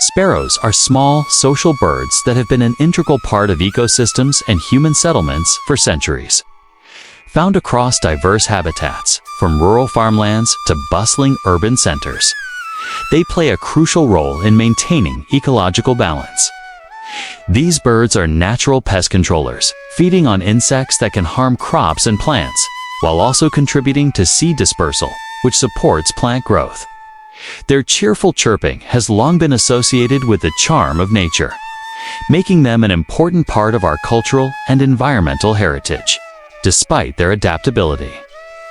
Sparrows are small, social birds that have been an integral part of ecosystems and human settlements for centuries. Found across diverse habitats, from rural farmlands to bustling urban centers, they play a crucial role in maintaining ecological balance. These birds are natural pest controllers, feeding on insects that can harm crops and plants, while also contributing to seed dispersal, which supports plant growth. Their cheerful chirping has long been associated with the charm of nature, making them an important part of our cultural and environmental heritage. Despite their adaptability,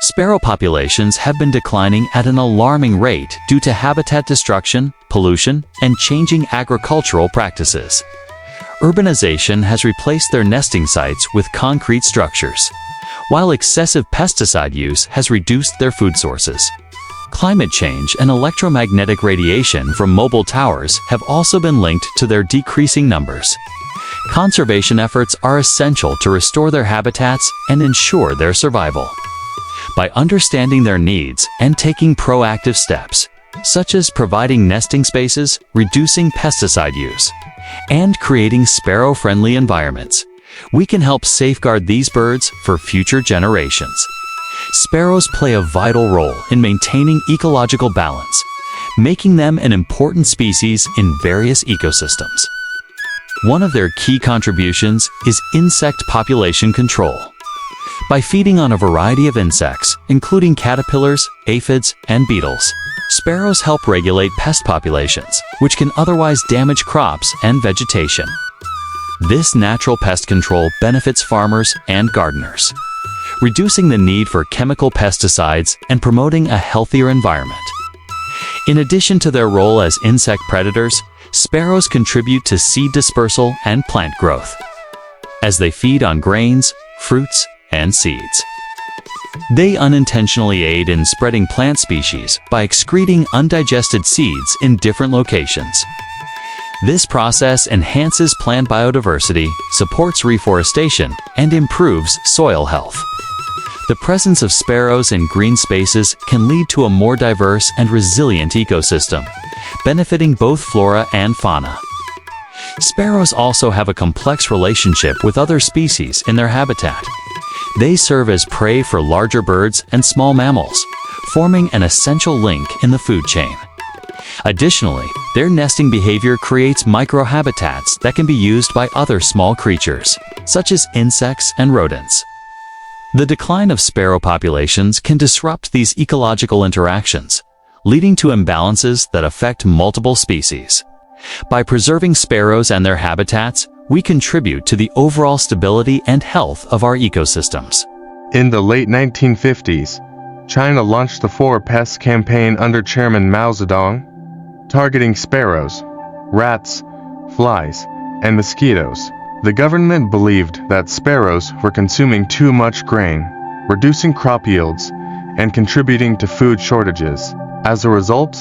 sparrow populations have been declining at an alarming rate due to habitat destruction, pollution, and changing agricultural practices. Urbanization has replaced their nesting sites with concrete structures, while excessive pesticide use has reduced their food sources. Climate change and electromagnetic radiation from mobile towers have also been linked to their decreasing numbers. Conservation efforts are essential to restore their habitats and ensure their survival. By understanding their needs and taking proactive steps, such as providing nesting spaces, reducing pesticide use, and creating sparrow-friendly environments, we can help safeguard these birds for future generations. Sparrows play a vital role in maintaining ecological balance, making them an important species in various ecosystems. One of their key contributions is insect population control. By feeding on a variety of insects, including caterpillars, aphids, and beetles, sparrows help regulate pest populations, which can otherwise damage crops and vegetation. This natural pest control benefits farmers and gardeners, reducing the need for chemical pesticides and promoting a healthier environment. In addition to their role as insect predators, sparrows contribute to seed dispersal and plant growth, as they feed on grains, fruits, and seeds. They unintentionally aid in spreading plant species by excreting undigested seeds in different locations. This process enhances plant biodiversity, supports reforestation, and improves soil health. The presence of sparrows in green spaces can lead to a more diverse and resilient ecosystem, benefiting both flora and fauna. Sparrows also have a complex relationship with other species in their habitat. They serve as prey for larger birds and small mammals, forming an essential link in the food chain. Additionally, their nesting behavior creates microhabitats that can be used by other small creatures, such as insects and rodents. The decline of sparrow populations can disrupt these ecological interactions, leading to imbalances that affect multiple species. By preserving sparrows and their habitats, we contribute to the overall stability and health of our ecosystems. In the late 1950s, China launched the Four Pests campaign under Chairman Mao Zedong, targeting sparrows, rats, flies, and mosquitoes. The government believed that sparrows were consuming too much grain, reducing crop yields, and contributing to food shortages. As a result,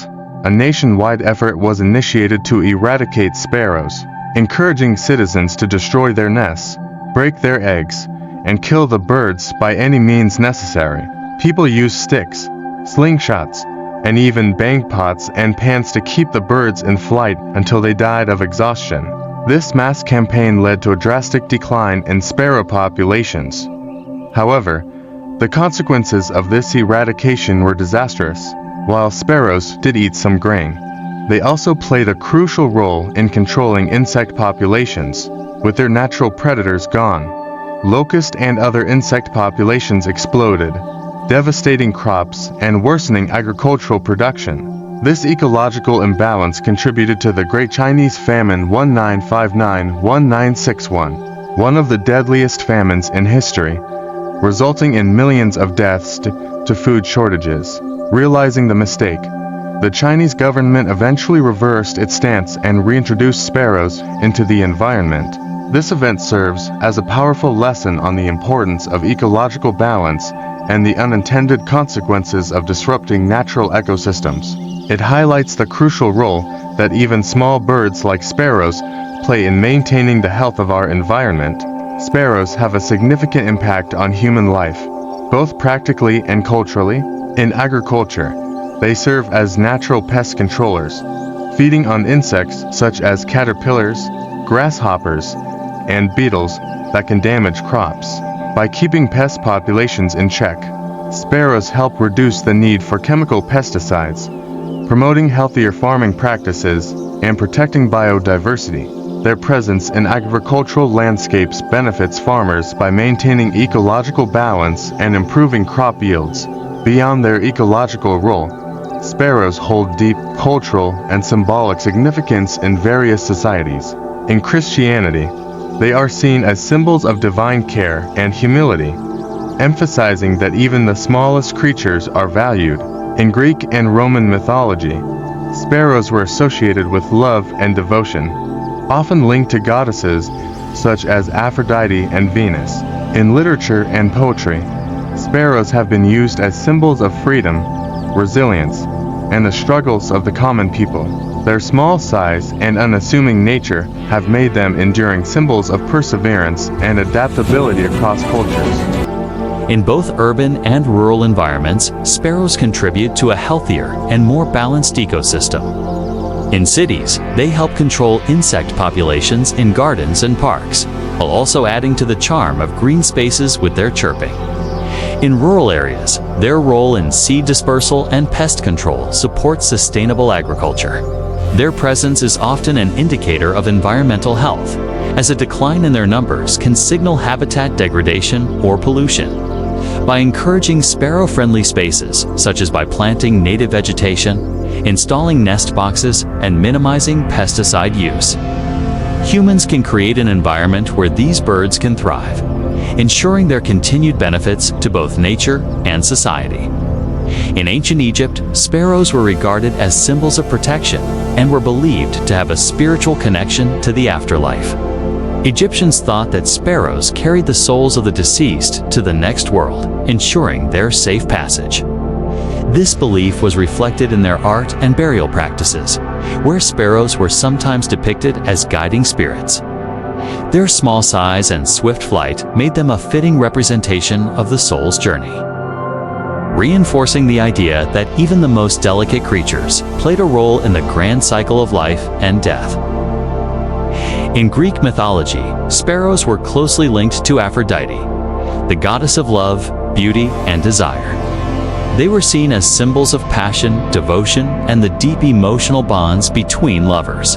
a nationwide effort was initiated to eradicate sparrows, encouraging citizens to destroy their nests, break their eggs, and kill the birds by any means necessary. People used sticks, slingshots, and even bang pots and pans to keep the birds in flight until they died of exhaustion. This mass campaign led to a drastic decline in sparrow populations. However, the consequences of this eradication were disastrous. While sparrows did eat some grain, they also played a crucial role in controlling insect populations. With their natural predators gone, locust and other insect populations exploded, devastating crops and worsening agricultural production. This ecological imbalance contributed to the Great Chinese Famine 1959-1961, one of the deadliest famines in history, resulting in millions of deaths to food shortages. Realizing the mistake, the Chinese government eventually reversed its stance and reintroduced sparrows into the environment. This event serves as a powerful lesson on the importance of ecological balance and the unintended consequences of disrupting natural ecosystems. It highlights the crucial role that even small birds like sparrows play in maintaining the health of our environment. Sparrows have a significant impact on human life, both practically and culturally. In agriculture, they serve as natural pest controllers, feeding on insects such as caterpillars, grasshoppers, and beetles that can damage crops. By keeping pest populations in check, sparrows help reduce the need for chemical pesticides, promoting healthier farming practices and protecting biodiversity. Their presence in agricultural landscapes benefits farmers by maintaining ecological balance and improving crop yields. Beyond their ecological role, sparrows hold deep cultural and symbolic significance in various societies. In Christianity, they are seen as symbols of divine care and humility, emphasizing that even the smallest creatures are valued. In Greek and Roman mythology, sparrows were associated with love and devotion, often linked to goddesses such as Aphrodite and Venus. In literature and poetry, sparrows have been used as symbols of freedom, resilience, and the struggles of the common people. Their small size and unassuming nature have made them enduring symbols of perseverance and adaptability across cultures. In both urban and rural environments, sparrows contribute to a healthier and more balanced ecosystem. In cities, they help control insect populations in gardens and parks, while also adding to the charm of green spaces with their chirping. In rural areas, their role in seed dispersal and pest control supports sustainable agriculture. Their presence is often an indicator of environmental health, as a decline in their numbers can signal habitat degradation or pollution. By encouraging sparrow-friendly spaces, such as by planting native vegetation, installing nest boxes, and minimizing pesticide use, humans can create an environment where these birds can thrive, ensuring their continued benefits to both nature and society. In ancient Egypt, sparrows were regarded as symbols of protection and were believed to have a spiritual connection to the afterlife. Egyptians thought that sparrows carried the souls of the deceased to the next world, ensuring their safe passage. This belief was reflected in their art and burial practices, where sparrows were sometimes depicted as guiding spirits. Their small size and swift flight made them a fitting representation of the soul's journey, reinforcing the idea that even the most delicate creatures played a role in the grand cycle of life and death. In Greek mythology, sparrows were closely linked to Aphrodite, the goddess of love, beauty, and desire. They were seen as symbols of passion, devotion, and the deep emotional bonds between lovers.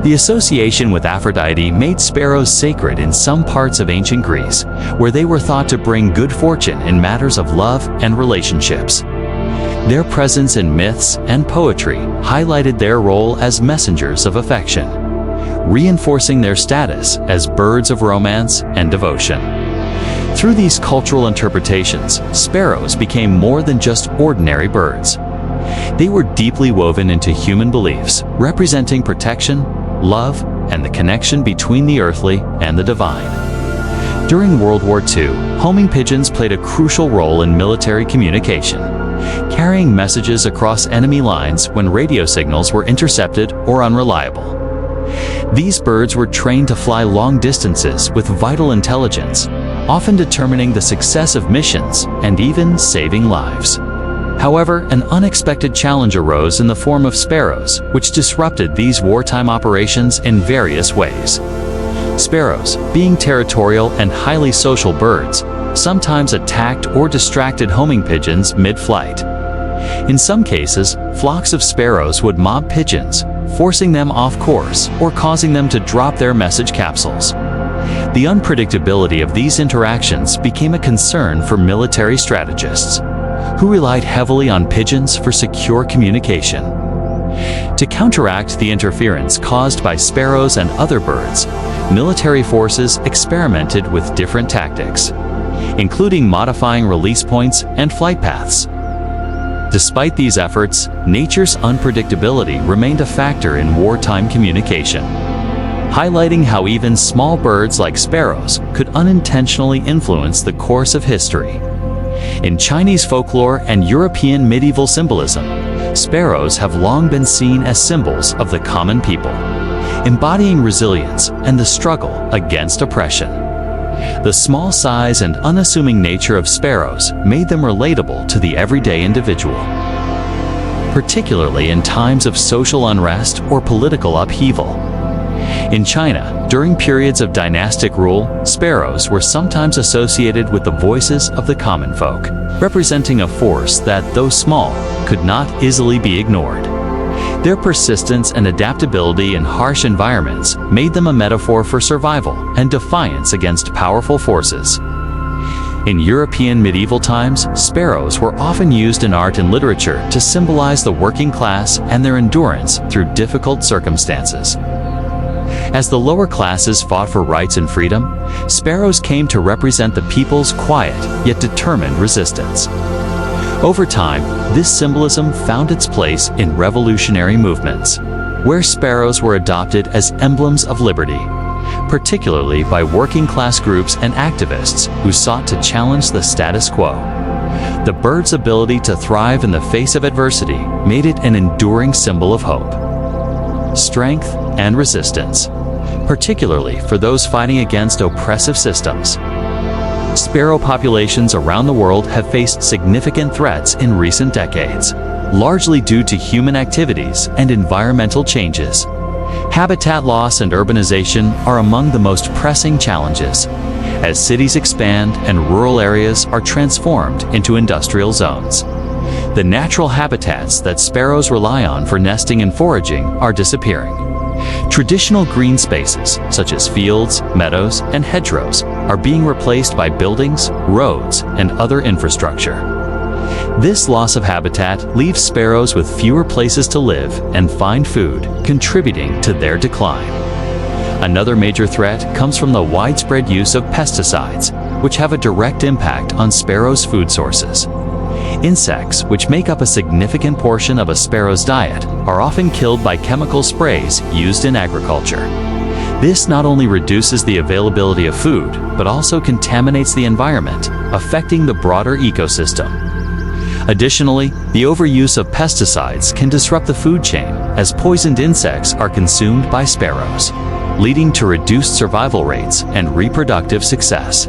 The association with Aphrodite made sparrows sacred in some parts of ancient Greece, where they were thought to bring good fortune in matters of love and relationships. Their presence in myths and poetry highlighted their role as messengers of affection, reinforcing their status as birds of romance and devotion. Through these cultural interpretations, sparrows became more than just ordinary birds. They were deeply woven into human beliefs, representing protection, love, and the connection between the earthly and the divine. During World War II, homing pigeons played a crucial role in military communication, carrying messages across enemy lines when radio signals were intercepted or unreliable. These birds were trained to fly long distances with vital intelligence, often determining the success of missions and even saving lives. However, an unexpected challenge arose in the form of sparrows, which disrupted these wartime operations in various ways. Sparrows, being territorial and highly social birds, sometimes attacked or distracted homing pigeons mid-flight. In some cases, flocks of sparrows would mob pigeons, forcing them off course or causing them to drop their message capsules. The unpredictability of these interactions became a concern for military strategists, who relied heavily on pigeons for secure communication. To counteract the interference caused by sparrows and other birds, military forces experimented with different tactics, including modifying release points and flight paths. Despite these efforts, nature's unpredictability remained a factor in wartime communication, highlighting how even small birds like sparrows could unintentionally influence the course of history. In Chinese folklore and European medieval symbolism, sparrows have long been seen as symbols of the common people, embodying resilience and the struggle against oppression. The small size and unassuming nature of sparrows made them relatable to the everyday individual. particularly in times of social unrest or political upheaval. In China, during periods of dynastic rule, sparrows were sometimes associated with the voices of the common folk, representing a force that, though small, could not easily be ignored. Their persistence and adaptability in harsh environments made them a metaphor for survival and defiance against powerful forces. In European medieval times, sparrows were often used in art and literature to symbolize the working class and their endurance through difficult circumstances. As the lower classes fought for rights and freedom, sparrows came to represent the people's quiet yet determined resistance. Over time, this symbolism found its place in revolutionary movements, where sparrows were adopted as emblems of liberty, particularly by working-class groups and activists who sought to challenge the status quo. The bird's ability to thrive in the face of adversity made it an enduring symbol of hope, strength, and resistance, particularly for those fighting against oppressive systems. Sparrow populations around the world have faced significant threats in recent decades, largely due to human activities and environmental changes. Habitat loss and urbanization are among the most pressing challenges, as cities expand and rural areas are transformed into industrial zones. The natural habitats that sparrows rely on for nesting and foraging are disappearing. Traditional green spaces, such as fields, meadows, and hedgerows, are being replaced by buildings, roads, and other infrastructure. This loss of habitat leaves sparrows with fewer places to live and find food, contributing to their decline. Another major threat comes from the widespread use of pesticides, which have a direct impact on sparrows' food sources. Insects, which make up a significant portion of a sparrow's diet, are often killed by chemical sprays used in agriculture. This not only reduces the availability of food, but also contaminates the environment, affecting the broader ecosystem. Additionally, the overuse of pesticides can disrupt the food chain, as poisoned insects are consumed by sparrows, leading to reduced survival rates and reproductive success.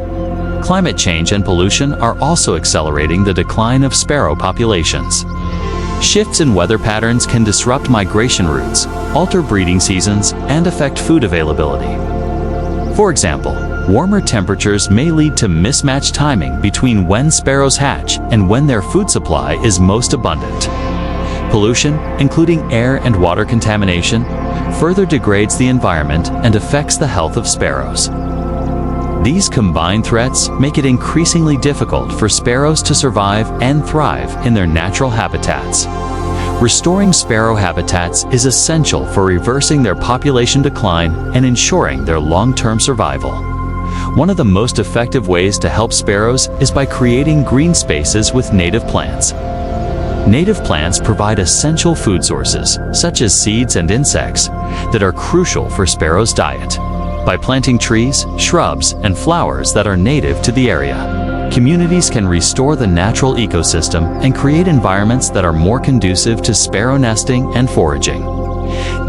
Climate change and pollution are also accelerating the decline of sparrow populations. Shifts in weather patterns can disrupt migration routes, alter breeding seasons, and affect food availability. For example, warmer temperatures may lead to mismatched timing between when sparrows hatch and when their food supply is most abundant. Pollution, including air and water contamination, further degrades the environment and affects the health of sparrows. These combined threats make it increasingly difficult for sparrows to survive and thrive in their natural habitats. Restoring sparrow habitats is essential for reversing their population decline and ensuring their long-term survival. One of the most effective ways to help sparrows is by creating green spaces with native plants. Native plants provide essential food sources, such as seeds and insects, that are crucial for sparrows' diet. By planting trees, shrubs, and flowers that are native to the area, communities can restore the natural ecosystem and create environments that are more conducive to sparrow nesting and foraging.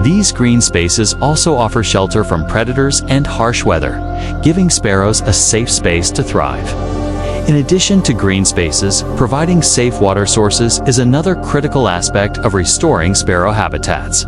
These green spaces also offer shelter from predators and harsh weather, giving sparrows a safe space to thrive. In addition to green spaces, providing safe water sources is another critical aspect of restoring sparrow habitats.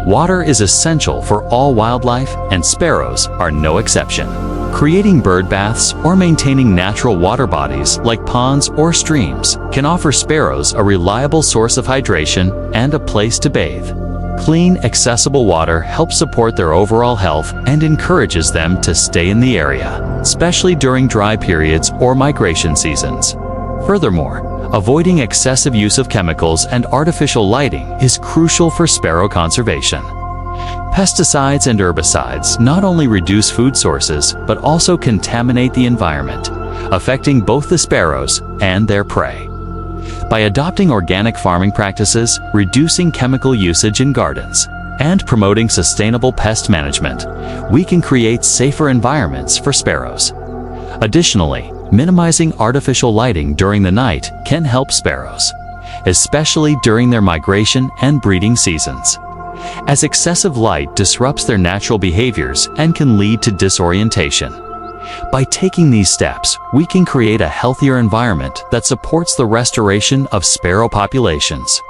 Water is essential for all wildlife, and sparrows are no exception. Creating bird baths or maintaining natural water bodies like ponds or streams can offer sparrows a reliable source of hydration and a place to bathe. Clean, accessible water helps support their overall health and encourages them to stay in the area, especially during dry periods or migration seasons. Furthermore, avoiding excessive use of chemicals and artificial lighting is crucial for sparrow conservation. Pesticides and herbicides not only reduce food sources, but also contaminate the environment, affecting both the sparrows and their prey. By adopting organic farming practices, reducing chemical usage in gardens, and promoting sustainable pest management, we can create safer environments for sparrows. Additionally, minimizing artificial lighting during the night can help sparrows, especially during their migration and breeding seasons, as excessive light disrupts their natural behaviors and can lead to disorientation. By taking these steps, we can create a healthier environment that supports the restoration of sparrow populations.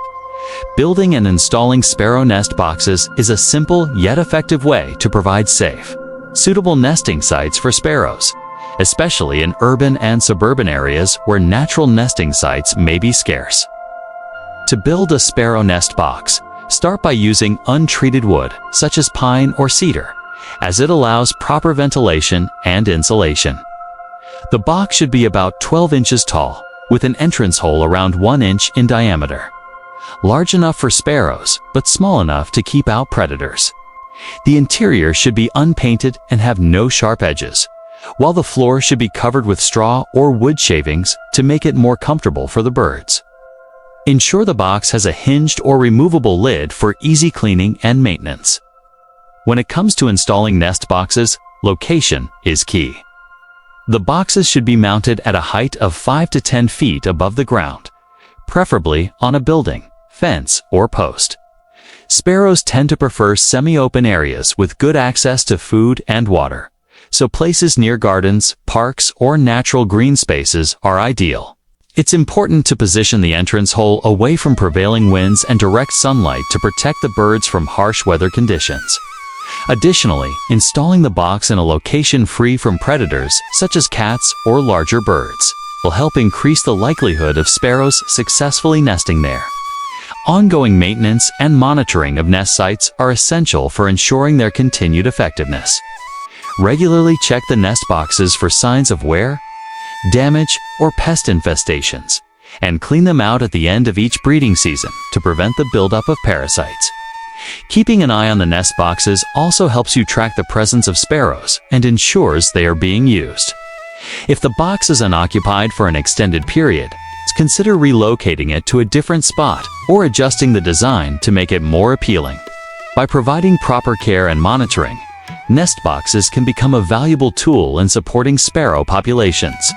Building and installing sparrow nest boxes is a simple yet effective way to provide safe, suitable nesting sites for sparrows, especially in urban and suburban areas where natural nesting sites may be scarce. To build a sparrow nest box, start by using untreated wood, such as pine or cedar, as it allows proper ventilation and insulation. The box should be about 12 inches tall, with an entrance hole around 1 inch in diameter. Large enough for sparrows, but small enough to keep out predators. The interior should be unpainted and have no sharp edges, while the floor should be covered with straw or wood shavings to make it more comfortable for the birds. Ensure the box has a hinged or removable lid for easy cleaning and maintenance. When it comes to installing nest boxes, location is key. The boxes should be mounted at a height of 5 to 10 feet above the ground, preferably on a building, fence, or post. Sparrows tend to prefer semi-open areas with good access to food and water, so places near gardens, parks, or natural green spaces are ideal. It's important to position the entrance hole away from prevailing winds and direct sunlight to protect the birds from harsh weather conditions. Additionally, installing the box in a location free from predators, such as cats or larger birds, will help increase the likelihood of sparrows successfully nesting there. Ongoing maintenance and monitoring of nest sites are essential for ensuring their continued effectiveness. Regularly check the nest boxes for signs of wear, damage, or pest infestations, and clean them out at the end of each breeding season to prevent the buildup of parasites. Keeping an eye on the nest boxes also helps you track the presence of sparrows and ensures they are being used. If the box is unoccupied for an extended period, consider relocating it to a different spot or adjusting the design to make it more appealing. By providing proper care and monitoring, nest boxes can become a valuable tool in supporting sparrow populations.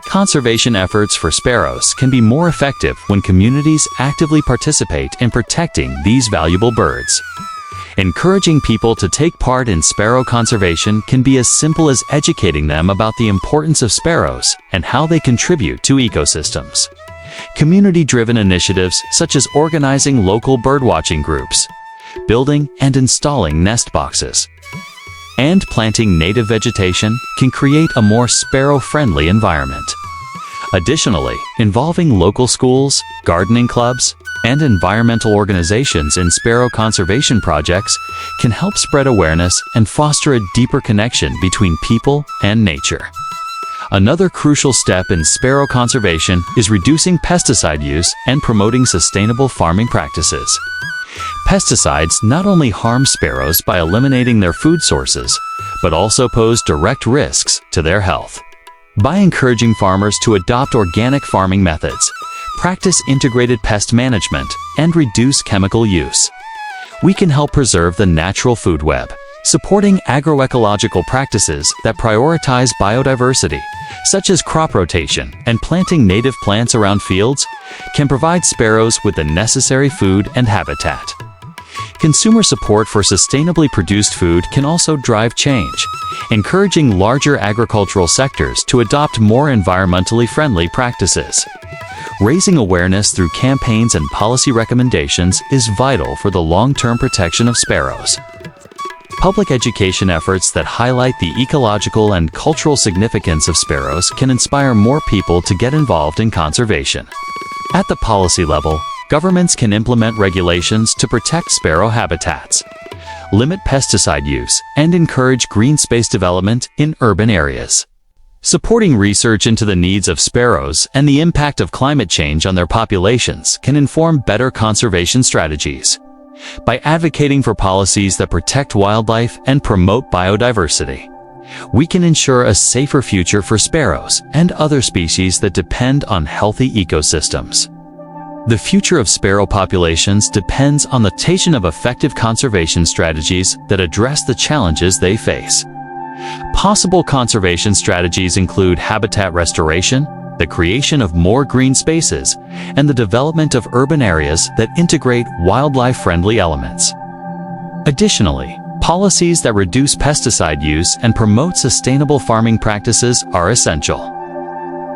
Conservation efforts for sparrows can be more effective when communities actively participate in protecting these valuable birds. Encouraging people to take part in sparrow conservation can be as simple as educating them about the importance of sparrows and how they contribute to ecosystems. Community-driven initiatives such as organizing local birdwatching groups, building and installing nest boxes, and planting native vegetation can create a more sparrow-friendly environment. Additionally, involving local schools, gardening clubs, and environmental organizations in sparrow conservation projects can help spread awareness and foster a deeper connection between people and nature. Another crucial step in sparrow conservation is reducing pesticide use and promoting sustainable farming practices. Pesticides not only harm sparrows by eliminating their food sources, but also pose direct risks to their health. By encouraging farmers to adopt organic farming methods, practice integrated pest management, and reduce chemical use, we can help preserve the natural food web. Supporting agroecological practices that prioritize biodiversity, such as crop rotation and planting native plants around fields, can provide sparrows with the necessary food and habitat. Consumer support for sustainably produced food can also drive change, encouraging larger agricultural sectors to adopt more environmentally friendly practices. Raising awareness through campaigns and policy recommendations is vital for the long-term protection of sparrows. Public education efforts that highlight the ecological and cultural significance of sparrows can inspire more people to get involved in conservation. At the policy level, governments can implement regulations to protect sparrow habitats, limit pesticide use, and encourage green space development in urban areas. Supporting research into the needs of sparrows and the impact of climate change on their populations can inform better conservation strategies. By advocating for policies that protect wildlife and promote biodiversity, we can ensure a safer future for sparrows and other species that depend on healthy ecosystems. The future of sparrow populations depends on the implementation of effective conservation strategies that address the challenges they face. Possible conservation strategies include habitat restoration, the creation of more green spaces, and the development of urban areas that integrate wildlife-friendly elements. Additionally, policies that reduce pesticide use and promote sustainable farming practices are essential.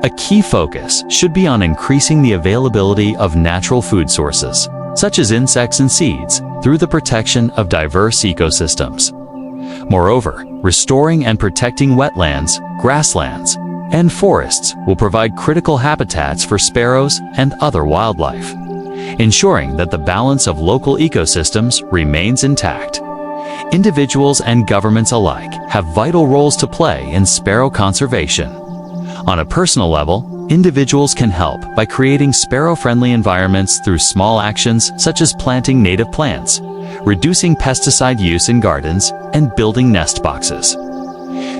A key focus should be on increasing the availability of natural food sources, such as insects and seeds, through the protection of diverse ecosystems. Moreover, restoring and protecting wetlands, grasslands, and forests will provide critical habitats for sparrows and other wildlife, ensuring that the balance of local ecosystems remains intact. Individuals and governments alike have vital roles to play in sparrow conservation. On a personal level, individuals can help by creating sparrow-friendly environments through small actions such as planting native plants, reducing pesticide use in gardens, and building nest boxes.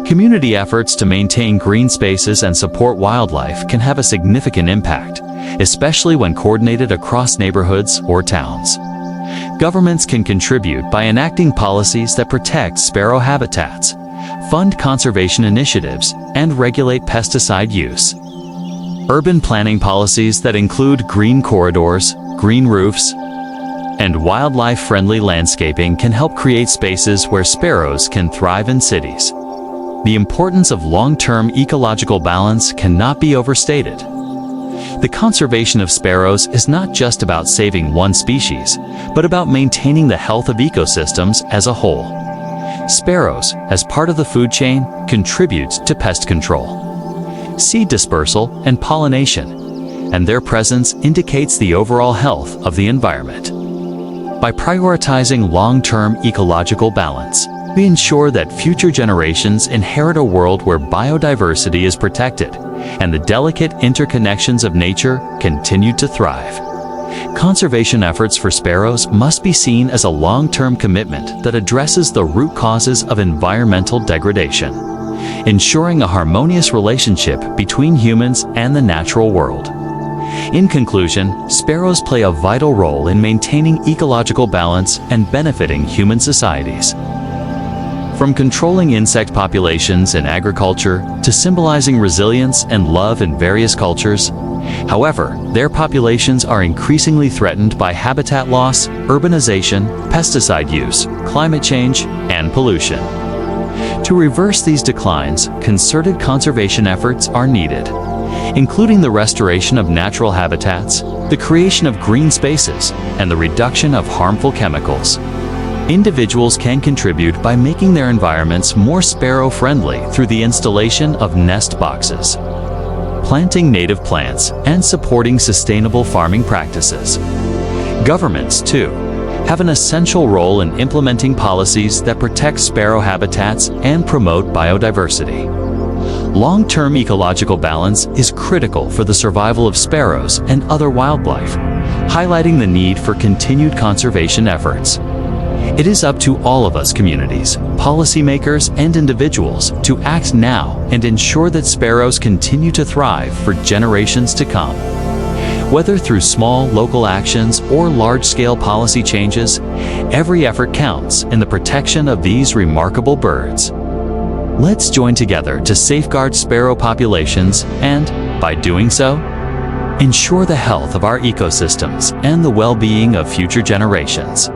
Community efforts to maintain green spaces and support wildlife can have a significant impact, especially when coordinated across neighborhoods or towns. Governments can contribute by enacting policies that protect sparrow habitats, fund conservation initiatives, and regulate pesticide use. Urban planning policies that include green corridors, green roofs, and wildlife-friendly landscaping can help create spaces where sparrows can thrive in cities. The importance of long-term ecological balance cannot be overstated. The conservation of sparrows is not just about saving one species, but about maintaining the health of ecosystems as a whole. Sparrows, as part of the food chain, contribute to pest control, seed dispersal, and pollination, and their presence indicates the overall health of the environment. By prioritizing long-term ecological balance, we ensure that future generations inherit a world where biodiversity is protected and the delicate interconnections of nature continue to thrive. Conservation efforts for sparrows must be seen as a long-term commitment that addresses the root causes of environmental degradation, ensuring a harmonious relationship between humans and the natural world. In conclusion, sparrows play a vital role in maintaining ecological balance and benefiting human societies. From controlling insect populations in agriculture to symbolizing resilience and love in various cultures, however, their populations are increasingly threatened by habitat loss, urbanization, pesticide use, climate change, and pollution. To reverse these declines, concerted conservation efforts are needed, including the restoration of natural habitats, the creation of green spaces, and the reduction of harmful chemicals. Individuals can contribute by making their environments more sparrow-friendly through the installation of nest boxes, planting native plants, and supporting sustainable farming practices. Governments, too, have an essential role in implementing policies that protect sparrow habitats and promote biodiversity. Long-term ecological balance is critical for the survival of sparrows and other wildlife, highlighting the need for continued conservation efforts. It is up to all of us communities, policymakers, and individuals to act now and ensure that sparrows continue to thrive for generations to come. Whether through small local actions or large-scale policy changes, every effort counts in the protection of these remarkable birds. Let's join together to safeguard sparrow populations and, by doing so, ensure the health of our ecosystems and the well-being of future generations.